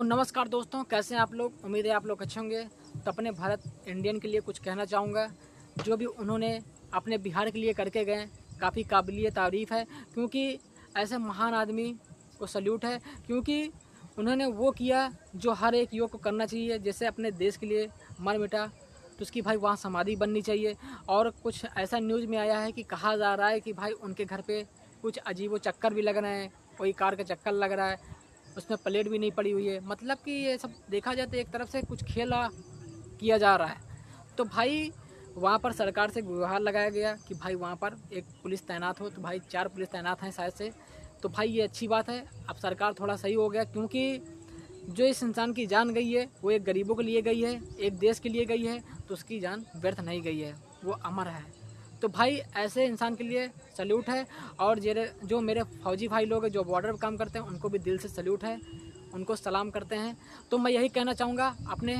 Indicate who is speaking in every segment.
Speaker 1: तो नमस्कार दोस्तों, कैसे हैं आप लोग। उम्मीद है आप लोग अच्छे होंगे। तो अपने भारत इंडियन के लिए कुछ कहना चाहूँगा। जो भी उन्होंने अपने बिहार के लिए करके गए, काफ़ी काबिलिए तारीफ़ है, क्योंकि ऐसे महान आदमी को सल्यूट है। क्योंकि उन्होंने वो किया जो हर एक युवक को करना चाहिए। जैसे अपने देश के लिए मर मिटा, तो उसकी भाई वहाँ समाधि बननी चाहिए। और कुछ ऐसा न्यूज़ में आया है कि कहा जा रहा है कि भाई उनके घर पे कुछ अजीबो चक्कर भी लग रहे हैं, कोई कार का चक्कर लग रहा है, उसमें प्लेट भी नहीं पड़ी हुई है। मतलब कि ये सब देखा जाए तो एक तरफ से कुछ खेला किया जा रहा है। तो भाई वहाँ पर सरकार से गुहार लगाया गया कि भाई वहाँ पर एक पुलिस तैनात हो। तो भाई 4 पुलिस तैनात हैं शायद से। तो भाई ये अच्छी बात है, अब सरकार थोड़ा सही हो गया। क्योंकि जो इस इंसान की जान गई है वो एक गरीबों के लिए गई है, एक देश के लिए गई है, तो उसकी जान व्यर्थ नहीं गई है, वो अमर है। तो भाई ऐसे इंसान के लिए सल्यूट है। और जो मेरे फौजी भाई लोग हैं जो बॉर्डर पर काम करते हैं, उनको भी दिल से सल्यूट है, उनको सलाम करते हैं। तो मैं यही कहना चाहूँगा अपने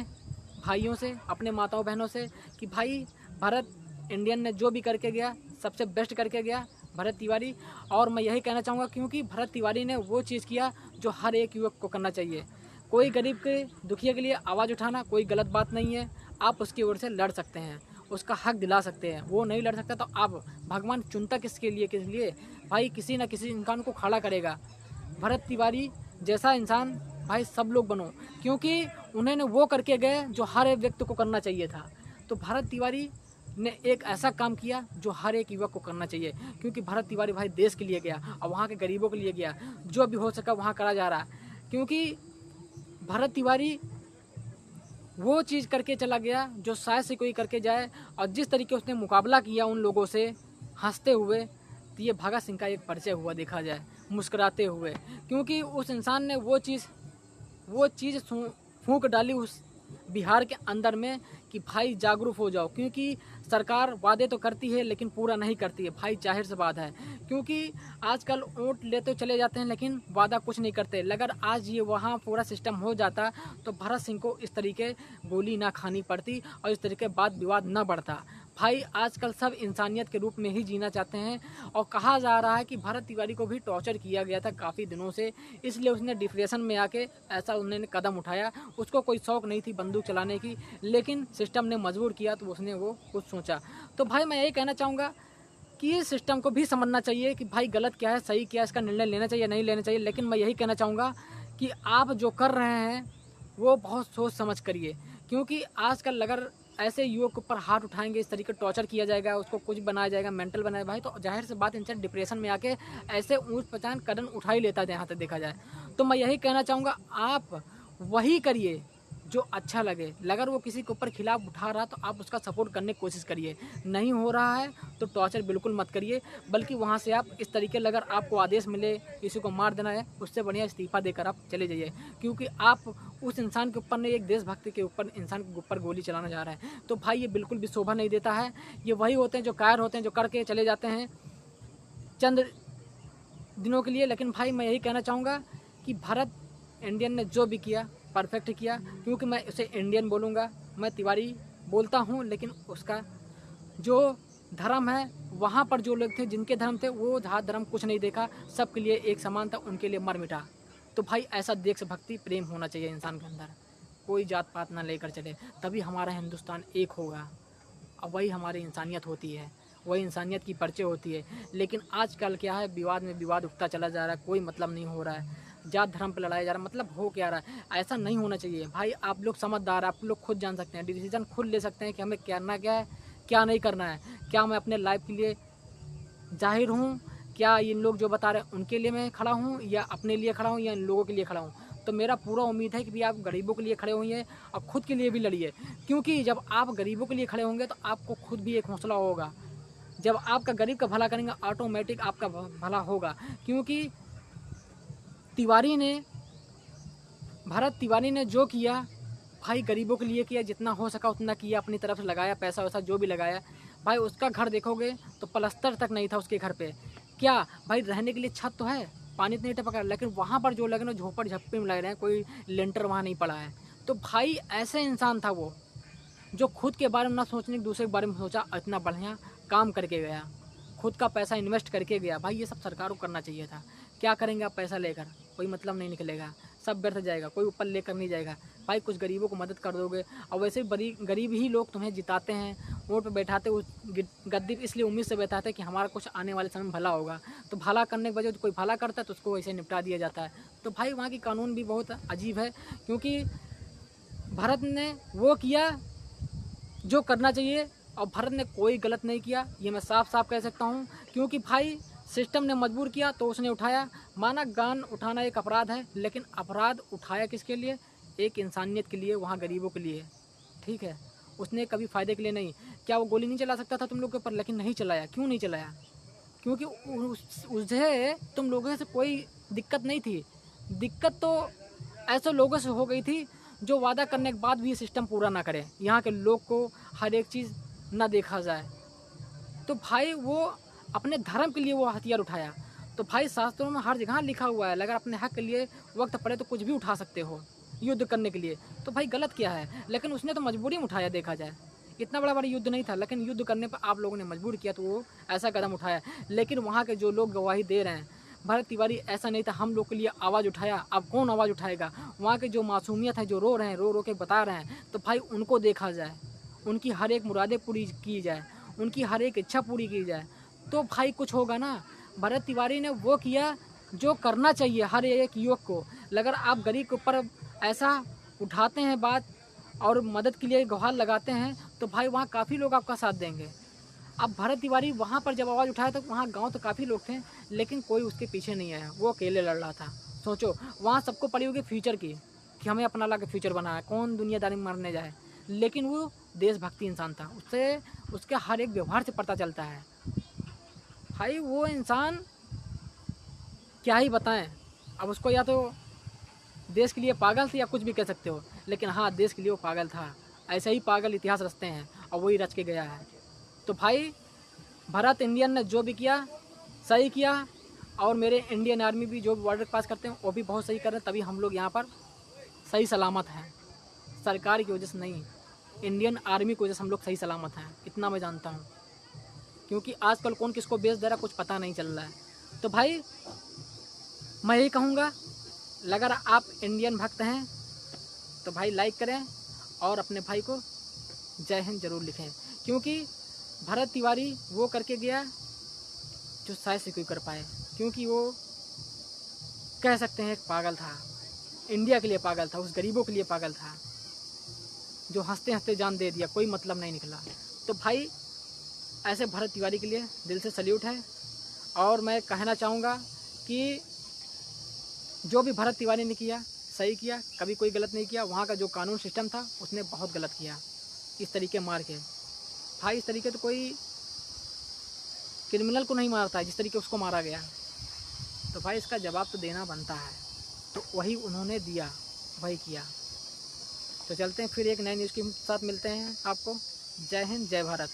Speaker 1: भाइयों से, अपने माताओं बहनों से कि भाई भारत इंडियन ने जो भी करके गया सबसे बेस्ट करके गया, भरत तिवारी। और मैं यही कहना चाहूँगा क्योंकि भरत तिवारी ने वो चीज़ किया जो हर एक युवक को करना चाहिए। कोई गरीब के दुखिया के लिए आवाज़ उठाना कोई गलत बात नहीं है। आप उसकी ओर से लड़ सकते हैं, उसका हक दिला सकते हैं। वो नहीं लड़ सकता तो आप, भगवान चुनता किसके लिए, किस लिए भाई किसी न किसी इंसान को खड़ा करेगा। भरत तिवारी जैसा इंसान भाई सब लोग बनो, क्योंकि उन्होंने वो करके गए जो हर एक व्यक्ति को करना चाहिए था। तो भरत तिवारी ने एक ऐसा काम किया जो हर एक युवक को करना चाहिए। क्योंकि भरत तिवारी भाई देश के लिए गया और वहाँ के गरीबों के लिए गया। जो भी हो सका वहाँ करा जा रहा है। क्योंकि भरत तिवारी वो चीज़ करके चला गया जो शायद से कोई करके जाए। और जिस तरीके उसने मुकाबला किया उन लोगों से हंसते हुए, तो ये भगत सिंह का एक परिचय हुआ देखा जाए, मुस्कुराते हुए। क्योंकि उस इंसान ने वो चीज़ फूंक डाली उस बिहार के अंदर में कि भाई जागरूक हो जाओ। क्योंकि सरकार वादे तो करती है लेकिन पूरा नहीं करती है भाई, जाहिर सी बात है। क्योंकि आजकल वोट लेते चले जाते हैं लेकिन वादा कुछ नहीं करते। अगर आज ये वहाँ पूरा सिस्टम हो जाता तो भरत सिंह को इस तरीके गोली ना खानी पड़ती और इस तरीके वाद विवाद ना बढ़ता। भाई आजकल सब इंसानियत के रूप में ही जीना चाहते हैं। और कहा जा रहा है कि भरत तिवारी को भी टॉर्चर किया गया था काफ़ी दिनों से, इसलिए उसने डिप्रेशन में आके ऐसा उन्होंने कदम उठाया। उसको कोई शौक नहीं थी बंदूक चलाने की, लेकिन सिस्टम ने मजबूर किया तो उसने वो कुछ सोचा। तो भाई मैं यही कहना चाहूँगा कि इस सिस्टम को भी समझना चाहिए कि भाई गलत क्या है सही क्या है, इसका निर्णय लेना चाहिए नहीं लेना चाहिए। लेकिन मैं यही कहना चाहूँगा कि आप जो कर रहे हैं वो बहुत सोच समझ करिए। क्योंकि आजकल अगर ऐसे युवक के ऊपर हाथ उठाएंगे, इस तरीके टॉर्चर किया जाएगा, उसको कुछ बनाया जाएगा, मेंटल बनाया भाई, तो जाहिर से बात इंसान डिप्रेशन में आके ऐसे ऊँच पचान कदम उठा ही लेता है यहाँ तक देखा जाए। तो मैं यही कहना चाहूँगा आप वही करिए जो अच्छा लगे। अगर वो किसी के ऊपर खिलाफ उठा रहा तो आप उसका सपोर्ट करने की कोशिश करिए। नहीं हो रहा है तो टॉर्चर बिल्कुल मत करिए, बल्कि वहाँ से आप इस तरीके अगर आपको आदेश मिले किसी को मार देना है, उससे बढ़िया इस्तीफा देकर आप चले जाइए। क्योंकि आप उस इंसान के ऊपर नहीं, एक देशभक्ति के ऊपर इंसान के ऊपर गोली चलाना जा रहा है। तो भाई ये बिल्कुल भी शोभा नहीं देता है। ये वही होते हैं जो कायर होते हैं, जो करके चले जाते हैं चंद दिनों के लिए। लेकिन भाई मैं यही कहना चाहूँगा कि भारत इंडियन ने जो भी किया परफेक्ट किया। क्योंकि मैं उसे इंडियन बोलूँगा, मैं तिवारी बोलता हूँ, लेकिन उसका जो धर्म है वहाँ पर जो लोग थे जिनके धर्म थे वो जात धर्म कुछ नहीं देखा, सबके लिए एक समान था, उनके लिए मर मिटा। तो भाई ऐसा देशभक्ति प्रेम होना चाहिए इंसान के अंदर, कोई जात पात ना लेकर चले, तभी हमारा हिंदुस्तान एक होगा। अब वही हमारी इंसानियत होती है, वही इंसानियत की परिचय होती है। लेकिन आजकल क्या है, विवाद में विवाद उठता चला जा रहा है, कोई मतलब नहीं हो रहा है, जात धर्म पर लड़ाया जा रहा है। मतलब हो क्या रहा है, ऐसा नहीं होना चाहिए भाई। आप लोग समझदार, आप लोग खुद जान सकते हैं, डिसीजन खुद ले सकते हैं कि हमें करना क्या है क्या नहीं करना है। क्या मैं अपने लाइफ के लिए जाहिर हूँ, क्या इन लोग जो बता रहे हैं उनके लिए मैं खड़ा हूँ, या अपने लिए खड़ा हूँ, या इन लोगों के लिए खड़ा हूँ। तो मेरा पूरा उम्मीद है कि भी आप गरीबों के लिए खड़े होइए और ख़ुद के लिए भी लड़िए। क्योंकि जब आप गरीबों के लिए खड़े होंगे तो आपको खुद भी एक हौसला होगा। जब आपका गरीब का भला करेंगे ऑटोमेटिक आपका भला होगा। क्योंकि तिवारी ने, भरत तिवारी ने जो किया भाई गरीबों के लिए किया, जितना हो सका उतना किया, अपनी तरफ से लगाया, पैसा वैसा जो भी लगाया। भाई उसका घर देखोगे तो प्लस्तर तक नहीं था उसके घर पे। क्या भाई रहने के लिए छत तो है, पानी तो नहीं टपका, लेकिन वहाँ पर जो लगे ना झोपड़ झप्पे में लग रहे हैं, कोई लेंटर वहाँ नहीं पड़ा है। तो भाई ऐसे इंसान था वो जो खुद के बारे में ना सोचने दूसरे के बारे में सोचा, इतना बढ़िया काम करके गया, खुद का पैसा इन्वेस्ट करके गया। भाई ये सब सरकार को करना चाहिए था। क्या करेंगे आप पैसा लेकर, कोई मतलब नहीं निकलेगा। सब व्यर्थ जाएगा, कोई ऊपर लेकर नहीं जाएगा। भाई कुछ गरीबों को मदद कर दोगे, और वैसे भी गरीब ही लोग तुम्हें जिताते हैं, वोट पे बैठाते, उस गद्दी पे इसलिए उम्मीद से बैठाते हैं कि हमारा कुछ आने वाले समय में भला होगा। तो भला करने के वजह कोई भला करता है तो उसको वैसे निपटा दिया जाता है। तो भाई वहाँ की कानून भी बहुत अजीब है, क्योंकि भारत ने वो किया जो करना चाहिए, और भारत ने कोई गलत नहीं किया, ये मैं साफ साफ कह सकता हूँ। क्योंकि भाई सिस्टम ने मजबूर किया तो उसने उठाया। माना गन उठाना एक अपराध है, लेकिन अपराध उठाया किसके लिए? एक इंसानियत के लिए, वहाँ गरीबों के लिए, ठीक है। उसने कभी फ़ायदे के लिए नहीं। क्या वो गोली नहीं चला सकता था तुम लोग के ऊपर? लेकिन नहीं चलाया। क्यों नहीं चलाया? क्योंकि उसे तुम लोगों से कोई दिक्कत नहीं थी। दिक्कत तो ऐसे लोगों से हो गई थी जो वादा करने के बाद भी ये सिस्टम पूरा ना करे, यहाँ के लोग को हर एक चीज़ ना देखा जाए। तो भाई वो अपने धर्म के लिए वो हथियार उठाया। तो भाई शास्त्रों में हर जगह लिखा हुआ है, अगर अपने हक के लिए वक्त पड़े तो कुछ भी उठा सकते हो युद्ध करने के लिए। तो भाई गलत क्या है? लेकिन उसने तो मजबूरी में उठाया, देखा जाए इतना बड़ा युद्ध नहीं था, लेकिन युद्ध करने पर आप लोगों ने मजबूर किया तो वो ऐसा कदम उठाया। लेकिन वहाँ के जो लोग गवाही दे रहे हैं, भरत तिवारी ऐसा नहीं था, हम लोग के लिए आवाज़ उठाया। अब कौन आवाज़ उठाएगा? वहाँ के जो मासूमियत है, जो रो रहे हैं, रो रो के बता रहे हैं, तो भाई उनको देखा जाए, उनकी हर एक मुरादें पूरी की जाए, उनकी हर एक इच्छा पूरी की जाए, तो भाई कुछ होगा ना। भरत तिवारी ने वो किया जो करना चाहिए हर एक युवक को। अगर आप गरीब के ऊपर ऐसा उठाते हैं बात और मदद के लिए गुहार लगाते हैं, तो भाई वहाँ काफ़ी लोग आपका साथ देंगे। अब भरत तिवारी वहाँ पर जब आवाज़ उठाया तो वहाँ गांव तो काफ़ी लोग थे, लेकिन कोई उसके पीछे नहीं आया, वो अकेले लड़ रहा था। सोचो, वहाँ सबको पड़ी होगी फ्यूचर की, कि हमें अपना ला के फ्यूचर बनाना है, कौन दुनियादारी में मरने जाए। लेकिन वो देशभक्ति इंसान था, उससे उसके हर एक व्यवहार से पता चलता है। भाई वो इंसान क्या ही बताएं। अब उसको या तो देश के लिए पागल था या कुछ भी कह सकते हो, लेकिन हाँ, देश के लिए वो पागल था। ऐसे ही पागल इतिहास रचते हैं और वही रच के गया है। तो भाई भारत इंडियन ने जो भी किया सही किया, और मेरे इंडियन आर्मी भी जो बॉर्डर पास करते हैं वो भी बहुत सही कर रहे हैं, तभी हम लोग यहाँ पर सही सलामत हैं। सरकार की वजह से नहीं, इंडियन आर्मी की वजह से हम लोग सही सलामत हैं, इतना मैं जानता हूँ। क्योंकि आजकल कौन किसको बेच दे रहा कुछ पता नहीं चल रहा है। तो भाई मैं यही कहूँगा, अगर आप इंडियन भक्त हैं तो भाई लाइक करें और अपने भाई को जय हिंद ज़रूर लिखें। क्योंकि भरत तिवारी वो करके गया जो शायद से कोई कर पाए, क्योंकि वो कह सकते हैं एक पागल था, इंडिया के लिए पागल था, उस गरीबों के लिए पागल था, जो हंसते हंसते जान दे दिया, कोई मतलब नहीं निकला। तो भाई ऐसे भरत तिवारी के लिए दिल से सल्यूट है। और मैं कहना चाहूँगा कि जो भी भरत तिवारी ने किया सही किया, कभी कोई गलत नहीं किया। वहाँ का जो कानून सिस्टम था उसने बहुत गलत किया, इस तरीके मार के। भाई इस तरीके तो कोई क्रिमिनल को नहीं मारता है जिस तरीके उसको मारा गया। तो भाई इसका जवाब तो देना बनता है, तो वही उन्होंने दिया, वही किया। तो चलते हैं फिर एक नए न्यूज़ के साथ मिलते हैं आपको। जय हिंद, जय भारत।